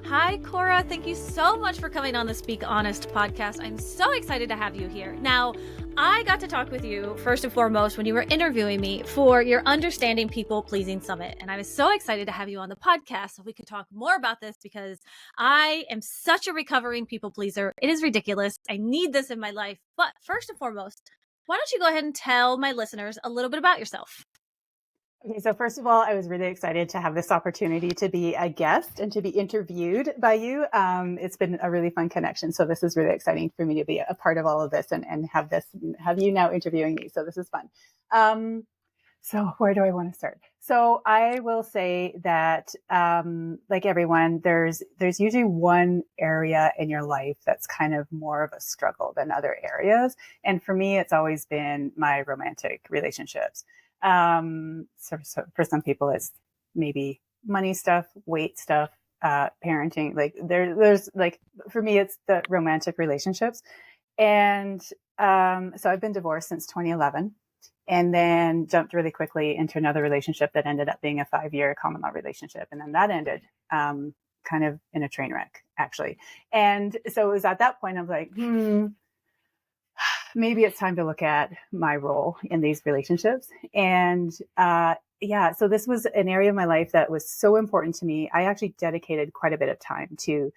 Hi, Cora. Thank you so much for coming on the Speak Honest podcast. I'm so excited to have you here. Now, I got to talk with you first and foremost when you were interviewing me for your Understanding People Pleasing Summit. And I was so excited to have you on the podcast so we could talk more about this because I am such a recovering people pleaser. It is ridiculous. I need this in my life. But first and foremost, why don't you go ahead and tell my listeners a little bit about yourself? Okay, so first of all, I was really excited to have this opportunity to be a guest and to be interviewed by you. It's been a really fun connection. So this is really exciting for me to be a part of all of this and have you now interviewing me. So this is fun. So where do I want to start? So I will say that, like everyone, there's usually one area in your life that's kind of more of a struggle than other areas. And for me, it's always been my romantic relationships. So for some people, it's maybe money stuff, weight stuff, parenting. Like there's like, for me, it's the romantic relationships. And, so I've been divorced since 2011 and then jumped really quickly into another relationship that ended up being a 5-year common law relationship. And then that ended, kind of in a train wreck, actually. And so it was at that point of like, maybe it's time to look at my role in these relationships. And so this was an area of my life that was so important to me. I actually dedicated quite a bit of time to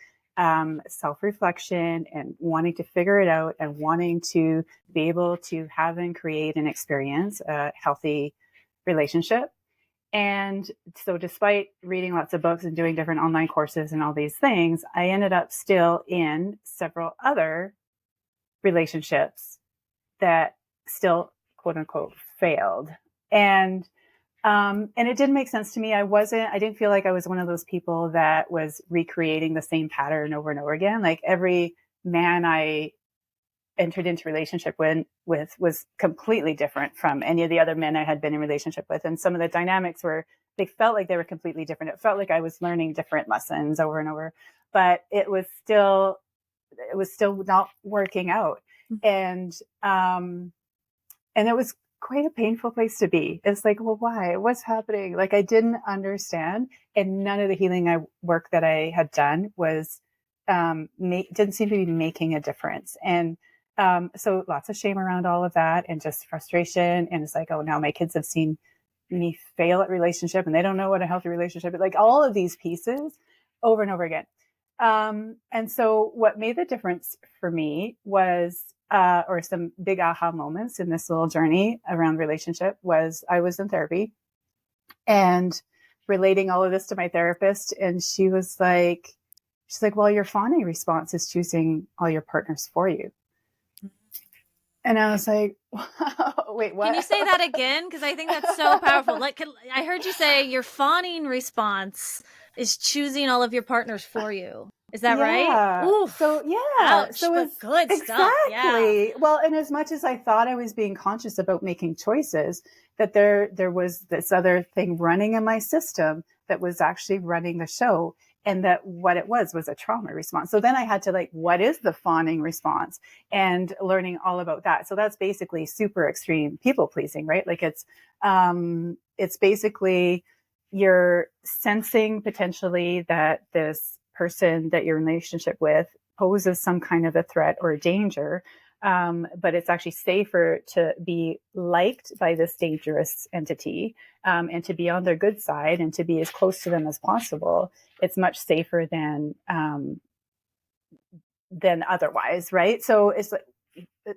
self-reflection and wanting to figure it out and wanting to be able to have and create and experience a healthy relationship. And so despite reading lots of books and doing different online courses and all these things, I ended up still in several other relationships that still quote unquote failed. And it didn't make sense to me. I didn't feel like I was one of those people that was recreating the same pattern over and over again. Like every man I entered into relationship with was completely different from any of the other men I had been in relationship with. And some of the dynamics they felt like they were completely different. It felt like I was learning different lessons over and over, but it was still not working out. And it was quite a painful place to be. It's like, well, why? What's happening? Like I didn't understand. And none of the healing work that I had done was, didn't seem to be making a difference. And, so lots of shame around all of that and just frustration. And it's like, oh, now my kids have seen me fail at relationship and they don't know what a healthy relationship is. Like all of these pieces over and over again. And so what made the difference for me was, or some big aha moments in this little journey around relationship was I was in therapy and relating all of this to my therapist. And she's like, well, your fawning response is choosing all your partners for you. And I was like, wait, what? Can you say that again? Because I think that's so powerful. Like I heard you say your fawning response is choosing all of your partners for you. Is that right? Oof. So yeah. Ouch, so it's good stuff. Exactly. Yeah. Well, and as much as I thought I was being conscious about making choices, that there was this other thing running in my system that was actually running the show. And that what it was a trauma response. So then I had to what is the fawning response and learning all about that. So that's basically super extreme people pleasing, right? Like it's basically you're sensing potentially that this person that you're in a relationship with poses some kind of a threat or a danger. But it's actually safer to be liked by this dangerous entity, and to be on their good side and to be as close to them as possible. It's much safer than otherwise. Right. So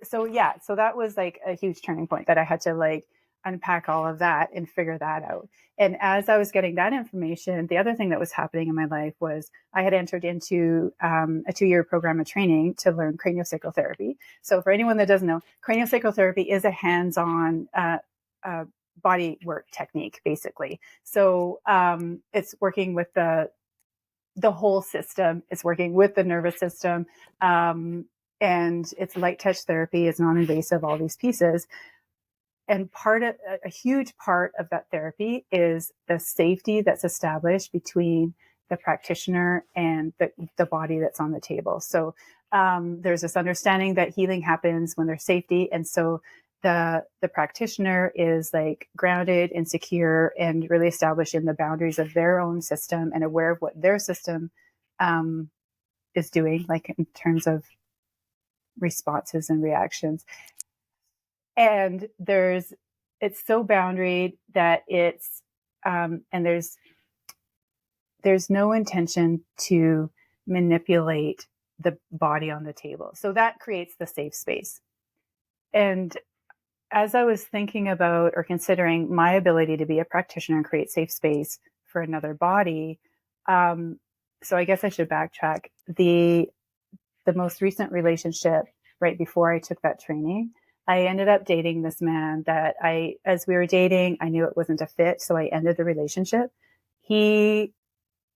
so that was like a huge turning point that I had to unpack all of that and figure that out. And as I was getting that information, the other thing that was happening in my life was I had entered into a 2-year program of training to learn craniosacral therapy. So for anyone that doesn't know, craniosacral therapy is a hands-on body work technique, basically. So it's working with the whole system. It's working with the nervous system. And it's light touch therapy. It's non-invasive, all these pieces. And a huge part of that therapy is the safety that's established between the practitioner and the body that's on the table. So there's this understanding that healing happens when there's safety. And so the practitioner is grounded and secure and really established in the boundaries of their own system and aware of what their system is doing, like in terms of responses and reactions. And it's so boundaried that and there's no intention to manipulate the body on the table. So that creates the safe space. And as I was thinking about or considering my ability to be a practitioner and create safe space for another body, so I guess I should backtrack. The most recent relationship, right before I took that training, I ended up dating this man that as we were dating, I knew it wasn't a fit, so I ended the relationship. He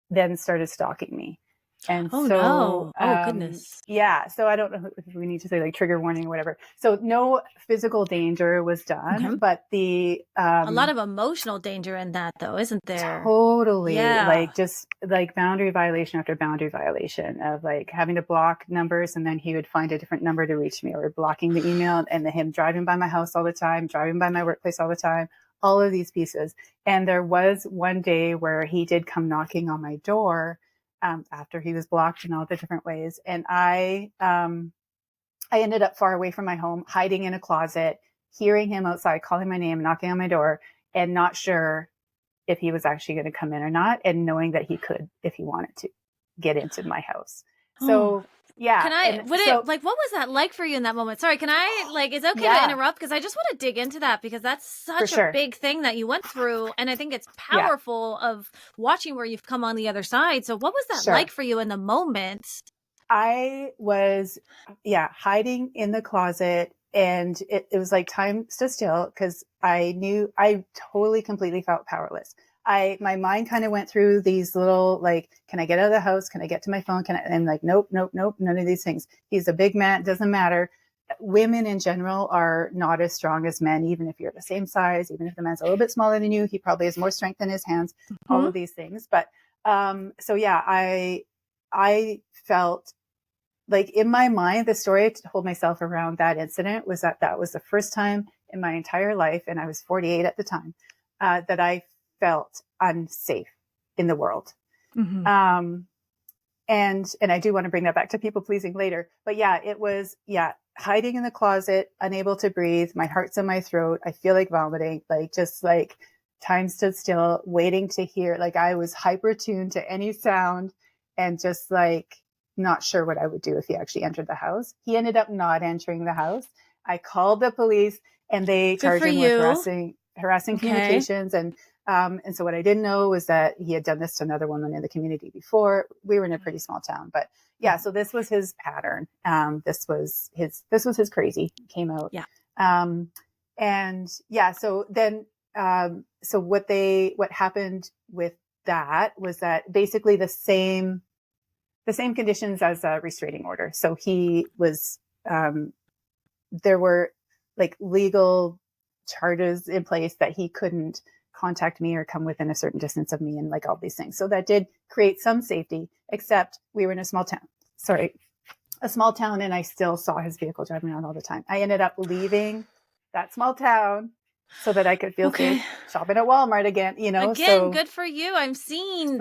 then started stalking me. And no. Oh, goodness. Yeah. So I don't know if we need to say like trigger warning or whatever. So no physical danger was done, but a lot of emotional danger in that though, isn't there? Totally. Yeah. Like just like boundary violation after boundary violation of like having to block numbers, and then he would find a different number to reach me, or blocking the email, and him driving by my house all the time, driving by my workplace all the time, all of these pieces. And there was one day where he did come knocking on my door, after he was blocked in all the different ways. And I ended up far away from my home, hiding in a closet, hearing him outside, calling my name, knocking on my door, and not sure if he was actually going to come in or not, and knowing that he could, if he wanted to, get into my house. So yeah. What was that like for you in that moment? Sorry, can I, is it okay to interrupt? Because I just want to dig into that, because that's such a big thing that you went through. And I think it's powerful of watching where you've come on the other side. So what was that like for you in the moment? I was, hiding in the closet, and it was like time stood still, because I totally, completely felt powerless. My mind kind of went through these little, like, can I get out of the house? Can I get to my phone? And like, nope, none of these things. He's a big man. It doesn't matter. Women in general are not as strong as men, even if you're the same size, even if the man's a little bit smaller than you, he probably has more strength in his hands, all of these things. But, I felt like, in my mind, the story I told myself around that incident was that was the first time in my entire life, and I was 48 at the time, that I felt unsafe in the world. And I do want to bring that back to people pleasing later. But it was, hiding in the closet, unable to breathe. My heart's in my throat. I feel like vomiting, just time stood still, waiting to hear, I was hyper tuned to any sound, and just not sure what I would do if he actually entered the house. He ended up not entering the house. I called the police, and they charged him with harassing communications. And so what I didn't know was that he had done this to another woman in the community before. We were in a pretty small town, but so this was his pattern. This was his crazy came out. So then, so what happened with that was that basically the same conditions as a restraining order. So he was, there were legal charges in place that he couldn't contact me or come within a certain distance of me, and all these things. So that did create some safety, except we were in a small town, and I still saw his vehicle driving around all the time. I ended up leaving that small town so that I could feel safe shopping at Walmart again, Again, good for you. I'm seeing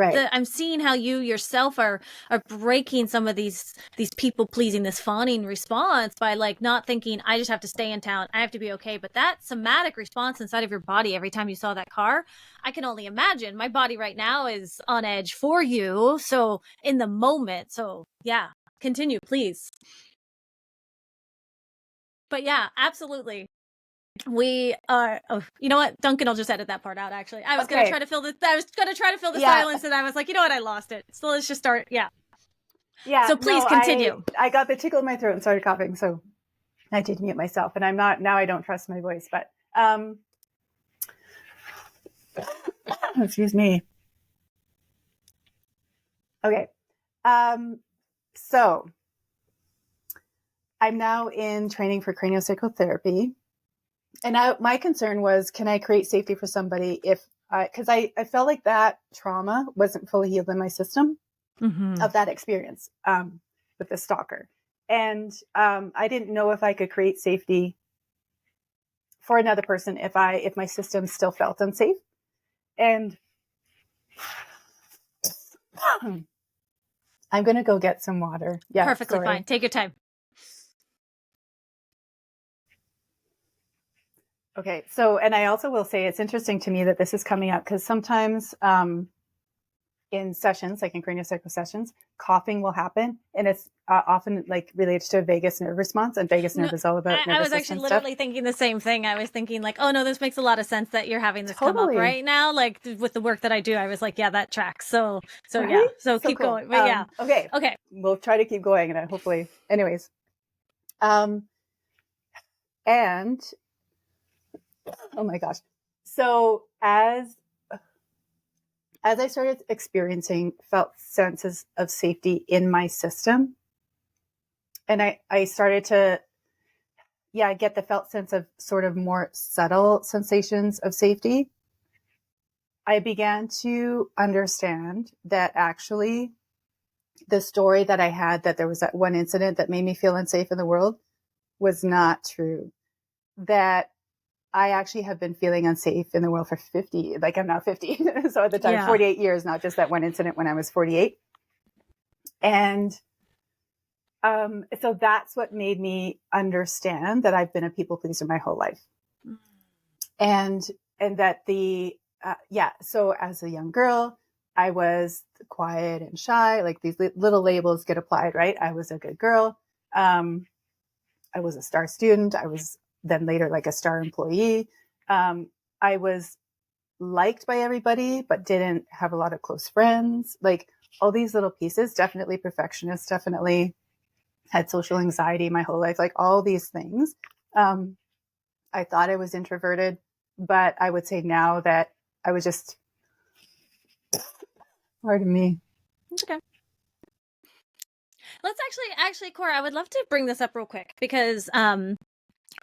how you yourself are breaking some of these people pleasing, this fawning response by not thinking, I just have to stay in town, I have to be okay. But that somatic response inside of your body every time you saw that car, I can only imagine. My body right now is on edge for you. So in the moment. So continue, please. But absolutely. We are. Oh, you know what, Duncan? I'll just edit that part out. Actually, I was going to try to fill the. Silence, and I was like, you know what? I lost it. So let's just start. Yeah. So please continue. I got the tickle in my throat and started coughing, so I did mute myself. And I'm not now. I don't trust my voice, but excuse me. Okay. So I'm now in training for craniosacral therapy. And my concern was, can I create safety for somebody because I felt like that trauma wasn't fully healed in my system of that experience with the stalker. And I didn't know if I could create safety for another person if my system still felt unsafe. And I'm going to go get some water. Yeah. Perfectly sorry. fine. Take your time. Okay. So, and I also will say it's interesting to me that this is coming up because sometimes in sessions, like in craniosacral sessions, coughing will happen. And it's often like related to a vagus nerve response. And vagus nerve is all about nervous I was system actually stuff. literally thinking the same thing. I was thinking like, oh no, this makes a lot of sense that you're having this come up Totally. right now. Like with the work that I do, I was like, yeah, that tracks. So Right? yeah. So keep cool. going. But yeah. Okay. Okay. We'll try to keep going and hopefully, anyways. And oh my gosh. So as I started experiencing felt senses of safety in my system, and I started to, get the felt sense of sort of more subtle sensations of safety, I began to understand that actually the story that I had, that there was that one incident that made me feel unsafe in the world, was not true. That I actually have been feeling unsafe in the world for 50, like I'm now 50. So at the time, 48 years, not just that one incident when I was 48. And so that's what made me understand that I've been a people pleaser my whole life. And that so as a young girl, I was quiet and shy, like these little labels get applied, right? I was a good girl. I was a star student. I was then later like a star employee. I was liked by everybody, but didn't have a lot of close friends. Like all these little pieces, definitely perfectionist, definitely had social anxiety my whole life, like all these things. I thought I was introverted, but I would say now that I was just, pardon me. It's okay. Let's actually, Cora, I would love to bring this up real quick because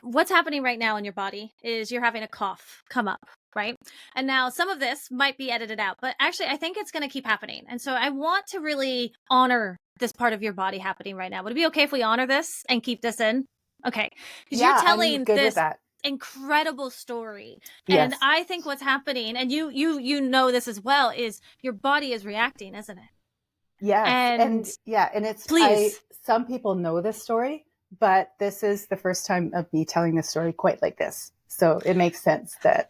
what's happening right now in your body is you're having a cough come up, right? And now some of this might be edited out, but actually I think it's going to keep happening. And so I want to really honor this part of your body happening right now. Would it be okay if we honor this and keep this in? Okay. Because you're telling this incredible story. Yes. And I think what's happening, and you know this as well, is your body is reacting, isn't it? Yes. And it's, please. Some people know this story, but this is the first time of me telling this story quite like this. So it makes sense that,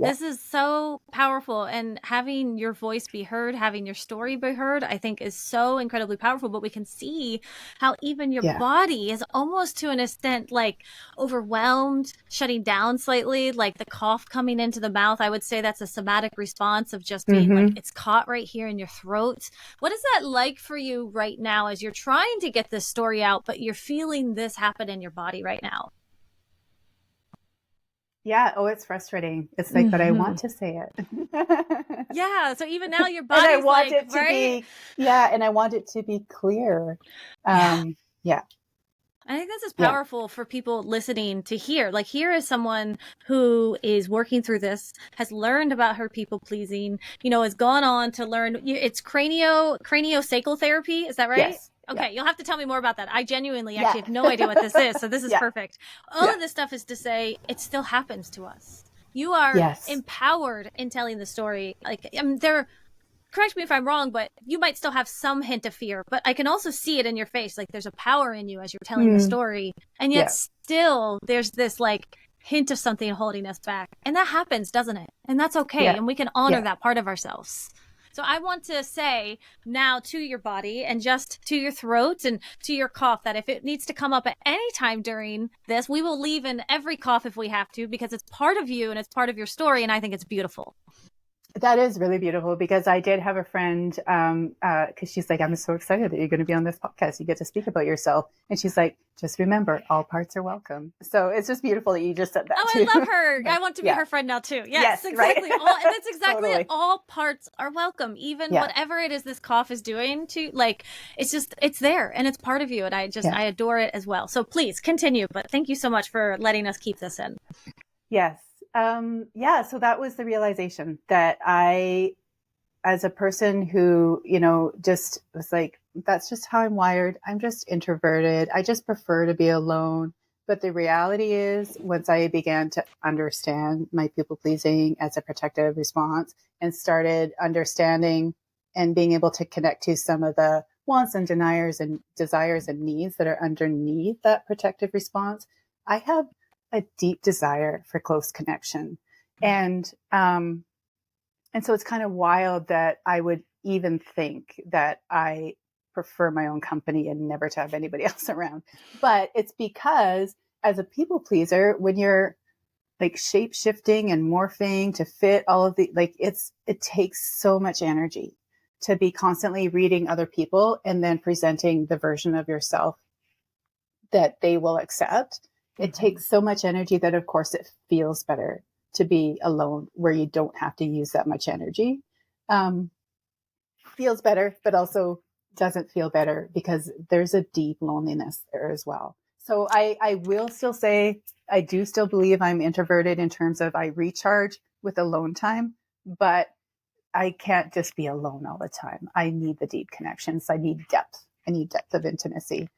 this is so powerful. And having your voice be heard, having your story be heard, I think is so incredibly powerful. But we can see how even your body is almost to an extent like overwhelmed, shutting down slightly, like the cough coming into the mouth. I would say that's a somatic response of just being like, it's caught right here in your throat. What is that like for you right now as you're trying to get this story out, but you're feeling this happen in your body right now? Yeah. Oh, it's frustrating. It's like, but I want to say it. So even now your body's and I want it to be, and I want it to be clear. I think this is powerful for people listening to hear. Like, here is someone who is working through this, has learned about her people pleasing, has gone on to learn. It's craniosacral therapy. Is that right? Yes. Okay, you'll have to tell me more about that. I genuinely actually have no idea what this is. So this is perfect. All of this stuff is to say it still happens to us. You are empowered in telling the story. Like, correct me if I'm wrong, but you might still have some hint of fear, but I can also see it in your face. Like there's a power in you as you're telling the story. And yet still there's this like hint of something holding us back. And that happens, doesn't it? And that's okay. And we can honor that part of ourselves. So I want to say now to your body and just to your throat and to your cough that if it needs to come up at any time during this, we will leave in every cough if we have to, because it's part of you and it's part of your story. And I think it's beautiful. That is really beautiful, because I did have a friend, because she's like, I'm so excited that you're going to be on this podcast. You get to speak about yourself. And she's like, just remember, all parts are welcome. So it's just beautiful that you just said that too. I love her. I want to be her friend now too. Yes, exactly. Right? And that's exactly totally. All parts are welcome. Even whatever it is this cough is doing to, like, it's there and it's part of you. And I adore it as well. So please continue. But thank you so much for letting us keep this in. Yes. So that was the realization that I, as a person who, just was like, that's just how I'm wired. I'm just introverted. I just prefer to be alone. But the reality is, once I began to understand my people pleasing as a protective response and started understanding and being able to connect to some of the wants and desires and needs that are underneath that protective response, I have a deep desire for close connection. And so it's kind of wild that I would even think that I prefer my own company and never to have anybody else around. But it's because as a people pleaser, when you're like shape shifting and morphing to fit all of the, like it takes so much energy to be constantly reading other people and then presenting the version of yourself that they will accept. It takes so much energy that of course it feels better to be alone where you don't have to use that much energy. Feels better, but also doesn't feel better because there's a deep loneliness there as well. So I will still say, I do still believe I'm introverted in terms of I recharge with alone time, but I can't just be alone all the time. I need the deep connections. I need depth. I need depth of intimacy.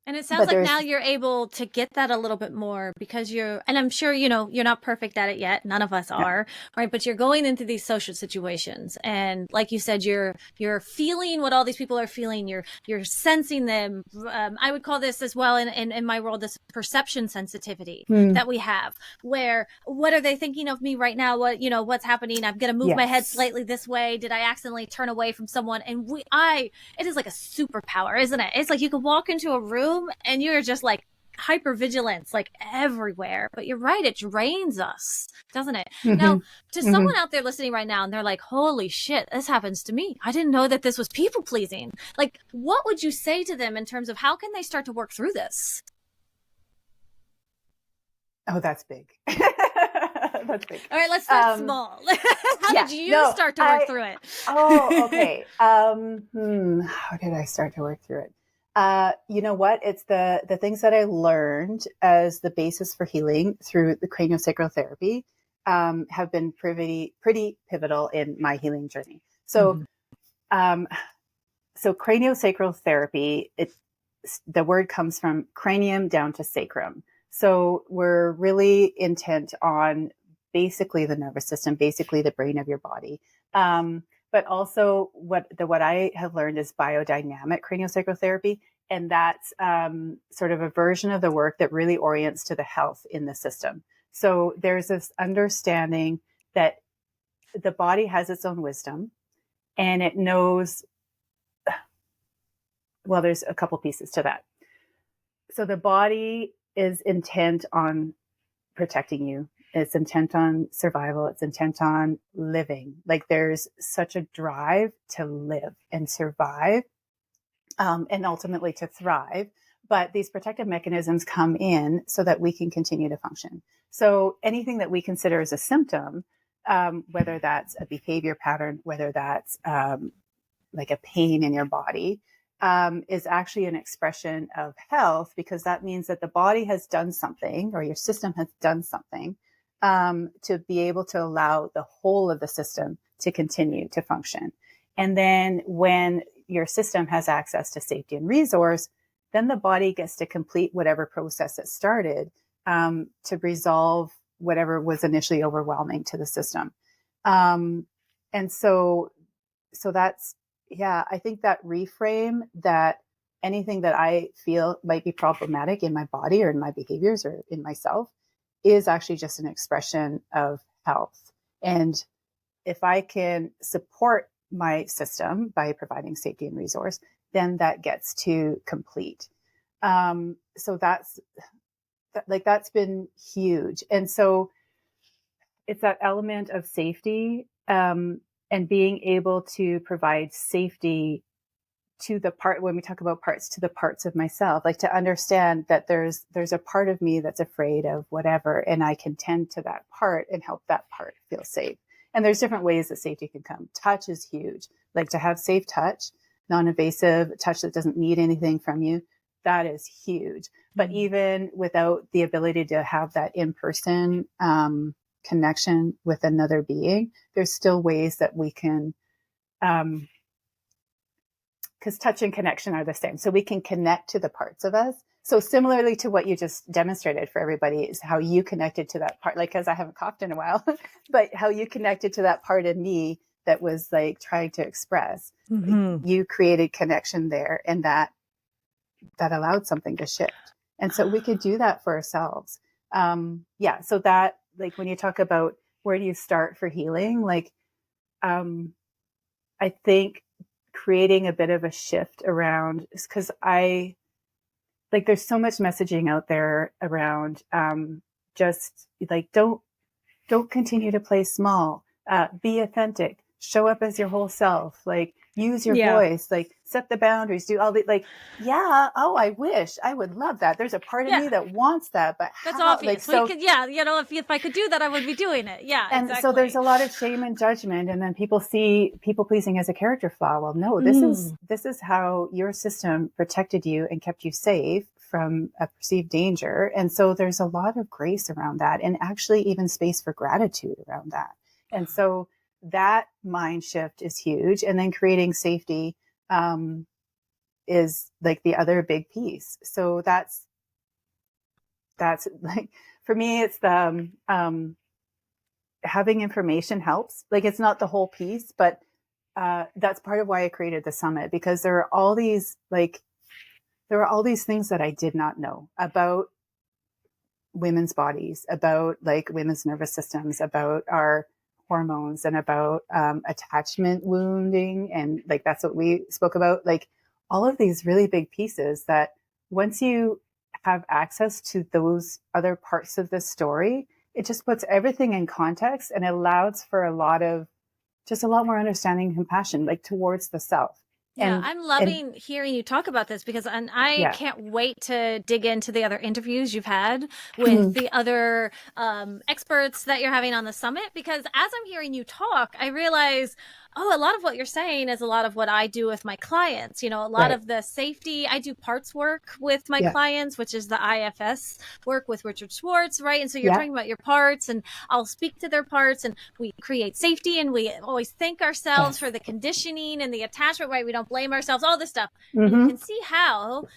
And it sounds like now you're able to get that a little bit more because and I'm sure, you're not perfect at it yet. None of us are, right? But you're going into these social situations. And like you said, you're feeling what all these people are feeling. You're sensing them. I would call this as well in my world, this perception sensitivity that we have, where what are they thinking of me right now? What's happening? I'm going to move my head slightly this way. Did I accidentally turn away from someone? And it is like a superpower, isn't it? It's like you can walk into a room and you're just like hypervigilance like everywhere. But you're right, it drains us, doesn't it? Now, to someone out there listening right now and they're like, holy shit, this happens to me. I didn't know that this was people pleasing. Like, what would you say to them in terms of how can they start to work through this? Oh, that's big. That's big. All right, let's start small. How did you start to work through it? Oh, okay. How did I start to work through it? You know what? It's the things that I learned as the basis for healing through the craniosacral therapy have been pretty pivotal in my healing journey. So, so craniosacral therapy, the word comes from cranium down to sacrum. So we're really intent on basically the nervous system, basically the brain of your body. But also what I have learned is biodynamic craniosacral therapy. And that's sort of a version of the work that really orients to the health in the system. So there's this understanding that the body has its own wisdom and it knows, well, there's a couple pieces to that. So the body is intent on protecting you. It's intent on survival. It's intent on living. Like there's such a drive to live and survive, and ultimately to thrive. But these protective mechanisms come in so that we can continue to function. So anything that we consider as a symptom, whether that's a behavior pattern, whether that's like a pain in your body, is actually an expression of health, because that means that the body has done something, or your system has done something, to be able to allow the whole of the system to continue to function. And then when your system has access to safety and resource, then the body gets to complete whatever process it started to resolve whatever was initially overwhelming to the system. And so that's, I think that reframe, that anything that I feel might be problematic in my body or in my behaviors or in myself is actually just an expression of health. And if I can support my system by providing safety and resource, then that gets to complete. So that's been huge. And so it's that element of safety, and being able to provide safety to the part, when we talk about parts, to the parts of myself, like to understand that there's a part of me that's afraid of whatever, and I can tend to that part and help that part feel safe. And there's different ways that safety can come. Touch is huge. Like to have safe touch, non-invasive touch that doesn't need anything from you. That is huge. But even without the ability to have that in-person connection with another being, there's still ways that we can, because touch and connection are the same. So we can connect to the parts of us. So similarly to what you just demonstrated for everybody is how you connected to that part, like, because I haven't coughed in a while, but how you connected to that part of me that was like trying to express. Mm-hmm. You created connection there, and that allowed something to shift. And so we could do that for ourselves. So that, like, when you talk about where do you start for healing, like, I think creating a bit of a shift around, because there's so much messaging out there around, just like, don't continue to play small, be authentic, show up as your whole self, like, use your voice, like, set the boundaries, do all the, like, I wish I would love that. There's a part of me that wants that, but that's how? obvious. Like, so, we could, if I could do that, I would be doing it. Yeah, and exactly. so there's a lot of shame and judgment, and then people see people pleasing as a character flaw. Well, no, this is how your system protected you and kept you safe from a perceived danger. And so there's a lot of grace around that, and actually even space for gratitude around that. And so that mind shift is huge. And then creating safety is like the other big piece. So that's like, for me, it's the having information helps. Like, it's not the whole piece, but that's part of why I created the summit, because there are all these things that I did not know about women's bodies, about like women's nervous systems, about our hormones, and about attachment wounding. And like, that's what we spoke about, like all of these really big pieces that once you have access to those other parts of the story, it just puts everything in context, and it allows for a lot more understanding and compassion, like towards the self. Yeah, I'm loving hearing you talk about this, because I can't wait to dig into the other interviews you've had with the other experts that you're having on the summit, because as I'm hearing you talk, I realize, a lot of what you're saying is a lot of what I do with my clients. A lot of the safety, I do parts work with my clients, which is the IFS work with Richard Schwartz, right? And so you're talking about your parts, and I'll speak to their parts, and we create safety, and we always thank ourselves for the conditioning and the attachment, right? We don't blame ourselves, all this stuff. And you can see how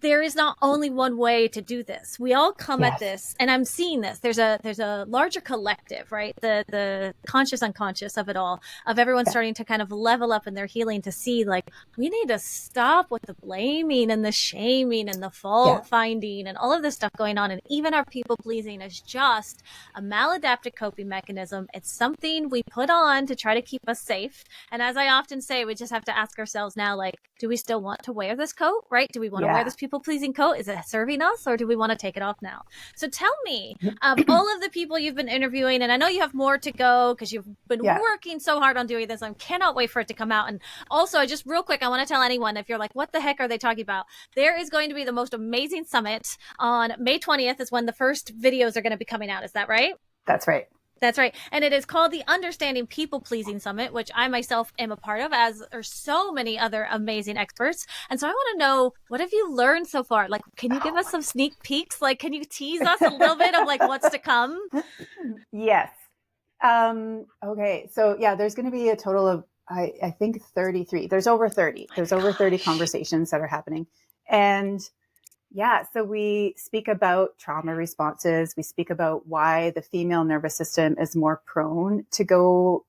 there is not only one way to do this. We all come at this, and I'm seeing this. There's a larger collective, right? The conscious unconscious of it all, of everyone starting to kind of level up in their healing, to see like, we need to stop with the blaming and the shaming and the fault finding and all of this stuff going on. And even our people pleasing is just a maladaptive coping mechanism. It's something we put on to try to keep us safe. And as I often say, we just have to ask ourselves now, like, do we still want to wear this coat, right? Do we want to wear this people-pleasing coat? Is it serving us, or do we want to take it off now? So tell me, all of the people you've been interviewing, and I know you have more to go because you've been working so hard on doing this. I cannot wait for it to come out. And also, just real quick, I want to tell anyone, if you're like, what the heck are they talking about? There is going to be the most amazing summit on May 20th is when the first videos are going to be coming out. Is that right? That's right. That's right. And it is called the Understanding People Pleasing Summit, which I myself am a part of, as are so many other amazing experts. And so I want to know, what have you learned so far? Like, can you give us some sneak peeks? Like, can you tease us a little bit of like what's to come? Yes. Okay. So there's going to be a total of, I think 33. There's over 30. There's over 30 conversations that are happening. And so we speak about trauma responses. We speak about why the female nervous system is more prone to go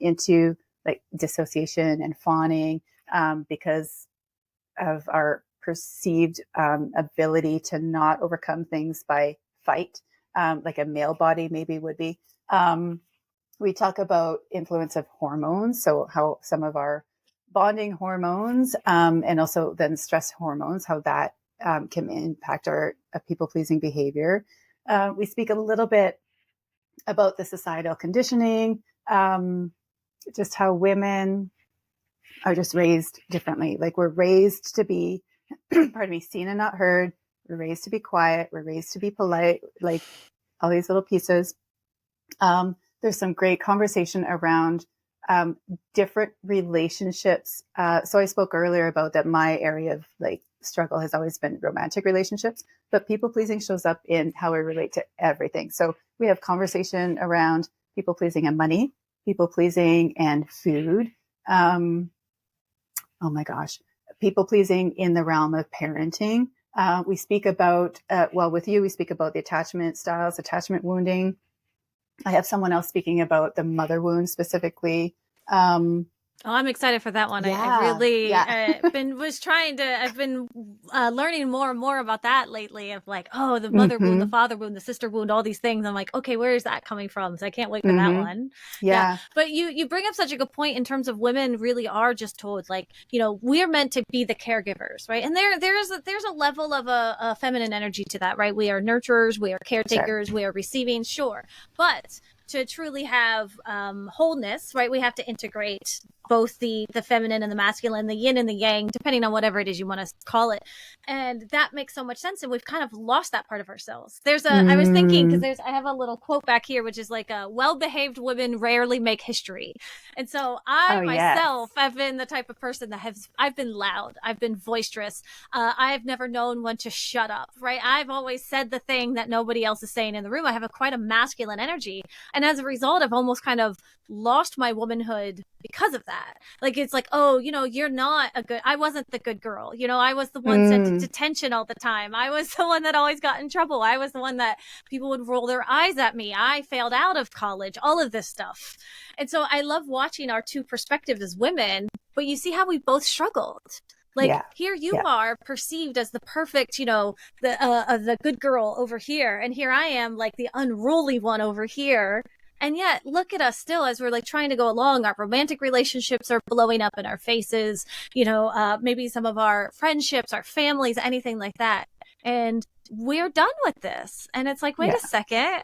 into like dissociation and fawning because of our perceived ability to not overcome things by fight, like a male body maybe would be. We talk about influence of hormones, so how some of our bonding hormones and also then stress hormones, how that can impact our people-pleasing behavior. We speak a little bit about the societal conditioning, just how women are just raised differently. Like, we're raised to be, seen and not heard. We're raised to be quiet. We're raised to be polite, like all these little pieces. There's some great conversation around different relationships. So I spoke earlier about that my area of like struggle has always been romantic relationships, but people pleasing shows up in how we relate to everything. So we have conversation around people pleasing and money, people pleasing and food. Oh my gosh, people pleasing in the realm of parenting. We speak about, with you, we speak about the attachment styles, attachment wounding. I have someone else speaking about the mother wound specifically. Oh, I'm excited for that one. I Yeah, really yeah. I've been learning more and more about that lately of like, oh, the mother wound, the Mm-hmm. father wound, the sister wound, all these things. I'm like, okay, where is that coming from? So I can't wait for that Mm-hmm. one. Yeah. Yeah. But you bring up such a good point in terms of women really are just told like, we're meant to be the caregivers, right? And there's a level of a feminine energy to that, right? We are nurturers, we are Sure. caretakers, we are receiving, sure. But to truly have wholeness, right, we have to integrate both the feminine and the masculine, the yin and the yang, depending on whatever it is you want to call it. And that makes so much sense. And we've kind of lost that part of ourselves. I was thinking, because Mm. I have a little quote back here, which is like, well-behaved women rarely make history. And so I Oh, yes. myself have been the type of person I've been loud, I've been boisterous. I've never known when to shut up, right? I've always said the thing that nobody else is saying in the room. I have quite a masculine energy. And as a result, I've almost kind of lost my womanhood because of that. Like, it's like, oh, I wasn't the good girl. I was the one sent to Mm. detention all the time. I was the one that always got in trouble. I was the one that people would roll their eyes at me. I failed out of college, all of this stuff. And so I love watching our two perspectives as women, but you see how we both struggled. Like, Yeah. here you Yeah. are perceived as the perfect, the good girl over here. And here I am like the unruly one over here. And yet, look at us still as we're like trying to go along. Our romantic relationships are blowing up in our faces, maybe some of our friendships, our families, anything like that. And we're done with this. And it's like, wait Yeah. a second,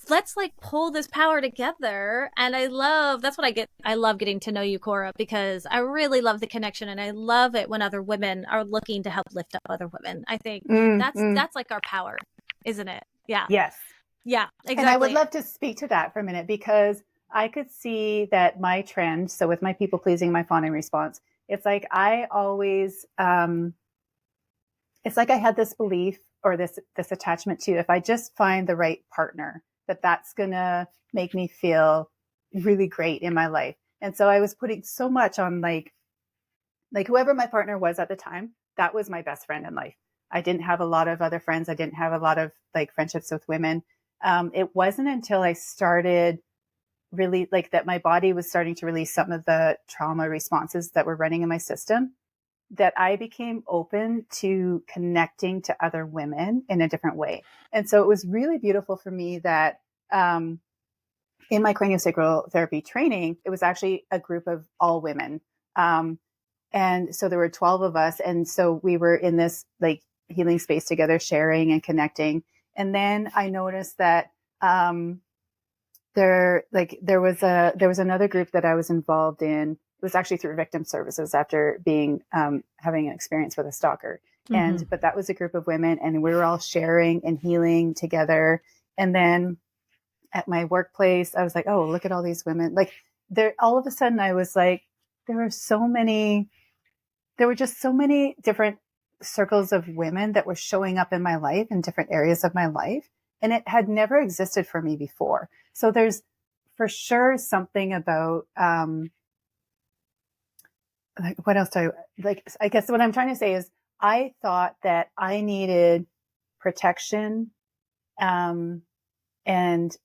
let's like pull this power together. And that's what I love getting to know you, Cora, because I really love the connection, and I love it when other women are looking to help lift up other women. I think Mm, that's like our power, isn't it? Yeah. yes. Yeah, And I would exactly. love to speak to that for a minute, because I could see that my trend. So with my people pleasing, my fawning response, it's like I always, it's like I had this belief or this attachment to, if I just find the right partner, that's gonna make me feel really great in my life. And so I was putting so much on like whoever my partner was at the time, that was my best friend in life. I didn't have a lot of other friends. I didn't have a lot of like friendships with women. It wasn't until I started really like that my body was starting to release some of the trauma responses that were running in my system, that I became open to connecting to other women in a different way. And so it was really beautiful for me that in my craniosacral therapy training, it was actually a group of all women. And so there were 12 of us. And so we were in this like healing space together, sharing and connecting. And then I noticed that there was another group that I was involved in. It was actually through victim services after being having an experience with a stalker. Mm-hmm. But that was a group of women, and we were all sharing and healing together. And then at my workplace, I was like, oh, look at all these women. Like, there, all of a sudden I was like, there were just so many different circles of women that were showing up in my life in different areas of my life. And it had never existed for me before. So there's for sure something about, like, what else do I like? I guess what I'm trying to say is I thought that I needed protection, and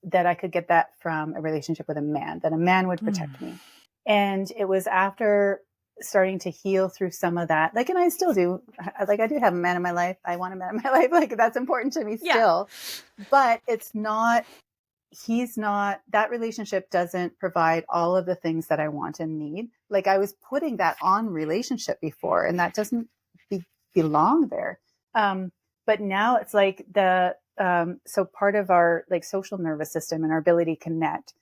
that I could get that from a relationship with a man, that a man would protect me. And it was after starting to heal through some of that, like, and I still do, like, I do have a man in my life. I want a man in my life. Like, that's important to me still, but that relationship doesn't provide all of the things that I want and need. Like, I was putting that on relationship before, and that doesn't belong there. But now it's like so part of our like social nervous system and our ability to connect.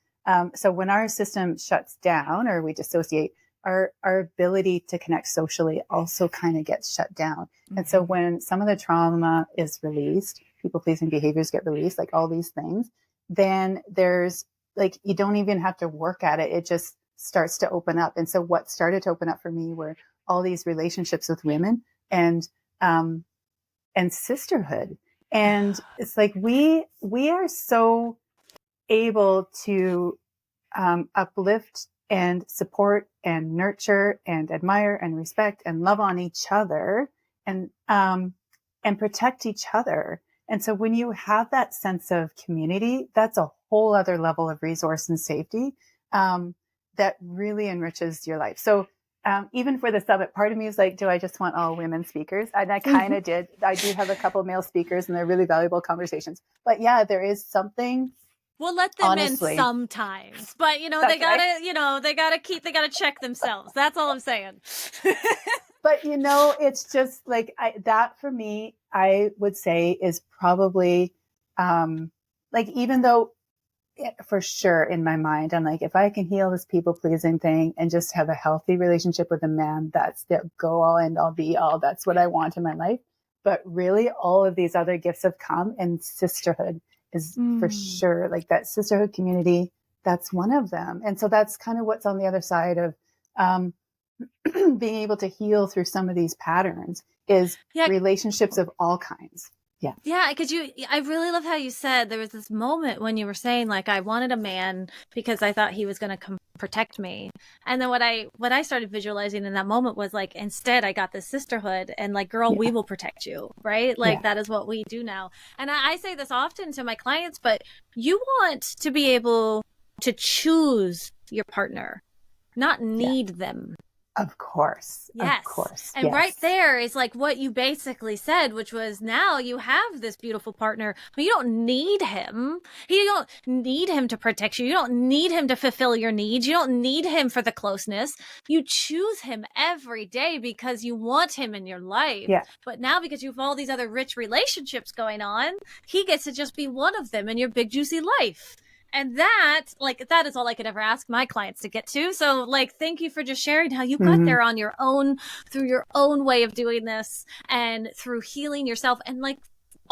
So when our system shuts down or we dissociate, our ability to connect socially also kind of gets shut down. Mm-hmm. And so when some of the trauma is released, people pleasing behaviors get released, like all these things, then there's like, you don't even have to work at it. It just starts to open up. And so what started to open up for me were all these relationships with women and sisterhood. And it's like, we are so able to uplift and support and nurture and admire and respect and love on each other and protect each other. And so when you have that sense of community, that's a whole other level of resource and safety that really enriches your life. So even for the summit, part of me is like, do I just want all women speakers? And I kind of did. I do have a couple male speakers, and they're really valuable conversations. But yeah, there is something. We'll let them honestly, in sometimes, but they gotta, they gotta check themselves. That's all I'm saying. But it's just like that for me, I would say is probably, like, even though for sure in my mind, I'm like, if I can heal this people pleasing thing and just have a healthy relationship with a man, that's the go all end all be all. That's what I want in my life. But really all of these other gifts have come, and sisterhood is for sure, like that sisterhood community. That's one of them. And so that's kind of what's on the other side of, being able to heal through some of these patterns is relationships of all kinds. Yeah. Yeah. Because I really love how you said there was this moment when you were saying, like, I wanted a man because I thought he was going to come protect me. And then what I started visualizing in that moment was like, instead I got this sisterhood, and like, girl, we will protect you. Right. Like that is what we do now. And I say this often to my clients, but you want to be able to choose your partner, not need them. Of course. Yes. Of course. And right there is like what you basically said, which was, now you have this beautiful partner, but you don't need him. You don't need him to protect you. You don't need him to fulfill your needs. You don't need him for the closeness. You choose him every day because you want him in your life. Yeah. But now, because you have all these other rich relationships going on, he gets to just be one of them in your big juicy life. And that is all I could ever ask my clients to get to. So like, thank you for just sharing how you got there on your own, through your own way of doing this, and through healing yourself. And like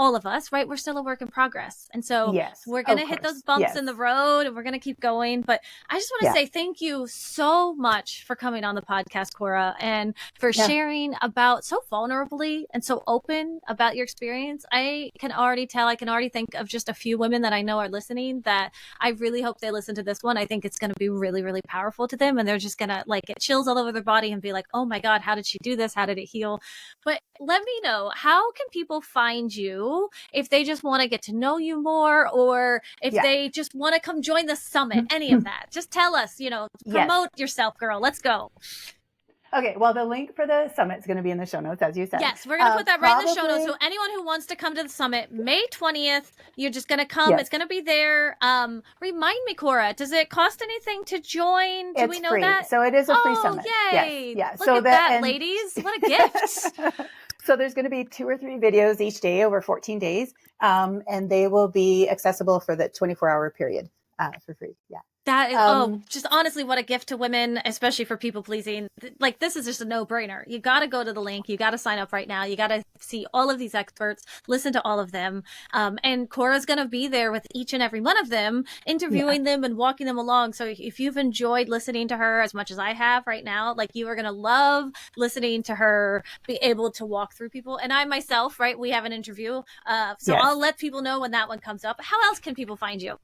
all of us, right? We're still a work in progress. And so we're going to hit those bumps in the road, and we're going to keep going. But I just want to say thank you so much for coming on the podcast, Cora, and for sharing about so vulnerably and so open about your experience. I can already think of just a few women that I know are listening that I really hope they listen to this one. I think it's going to be really, really powerful to them. And they're just going to like get chills all over their body and be like, oh my God, how did she do this? How did it heal? But let me know, how can people find you if they just want to get to know you more, or if they just want to come join the summit, any of that? Just tell us, promote yourself, girl. Let's go. Okay, well, the link for the summit is going to be in the show notes, as you said. Yes, we're going to put that right in the show notes. So anyone who wants to come to the summit, May 20th, you're just going to come. It's going to be there. Remind me, Cora, does it cost anything to join? Do we know free. that? So it is a free summit. Yay. Yes. Yeah. Look at that, ladies. What a gift. So there's going to be 2 or 3 videos each day over 14 days. And they will be accessible for the 24-hour period for free. Yeah. That is, just honestly, what a gift to women, especially for people pleasing. Like, this is just a no-brainer. You got to go to the link. You got to sign up right now. You got to see all of these experts, listen to all of them. And Cora's going to be there with each and every one of them, interviewing them and walking them along. So if you've enjoyed listening to her as much as I have right now, like, you are going to love listening to her be able to walk through people. And I myself, right, we have an interview. So I'll let people know when that one comes up. How else can people find you?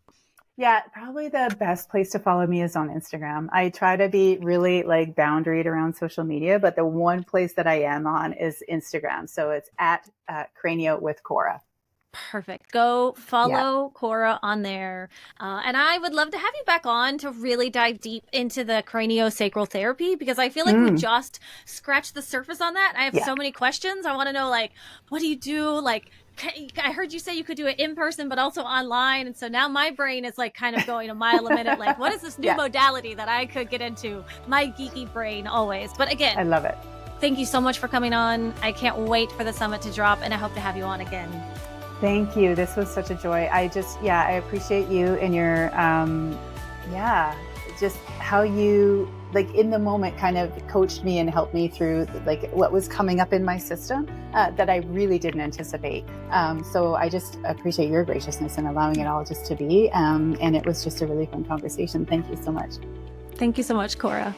Yeah, probably the best place to follow me is on Instagram. I try to be really like boundaried around social media, but the one place that I am on is Instagram. So it's at Cranio with Cora. Perfect. Go follow Cora on there. And I would love to have you back on to really dive deep into the craniosacral therapy, because I feel like we just scratched the surface on that. I have so many questions. I want to know, like, what do you do? Like, I heard you say you could do it in person, but also online. And so now my brain is like kind of going a mile a minute. Like, what is this new modality that I could get into? My geeky brain always. But again, I love it. Thank you so much for coming on. I can't wait for the summit to drop, and I hope to have you on again. Thank you. This was such a joy. I appreciate you and your, just how you, like, in the moment kind of coached me and helped me through like what was coming up in my system that I really didn't anticipate. So I just appreciate your graciousness in allowing it all just to be. And it was just a really fun conversation. Thank you so much. Thank you so much, Cora.